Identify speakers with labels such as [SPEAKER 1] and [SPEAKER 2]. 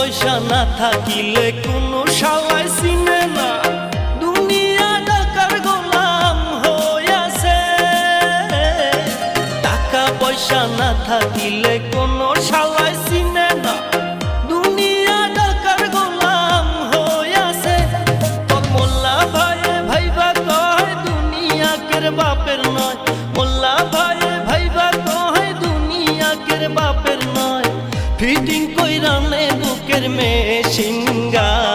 [SPEAKER 1] পয়সা না থাকিলে কোনো শালায় চিনে না, দুনিয়া টাকার গোলাম হইয়াছে। টাকা পয়সা না থাকিলে কোনো শালায় চিনে না, দুনিয়া টাকার গোলাম হইয়াছে। তোর মোল্লা ভাইয়ে ভাইবা কয় দুনিয়া কের বাপের নয়, মোল্লা ভাইয়ে ভাইবা কয় দুনিয়া কের বাপের নয়। ফিটিং কইরা নে বুকের মেশিন গান।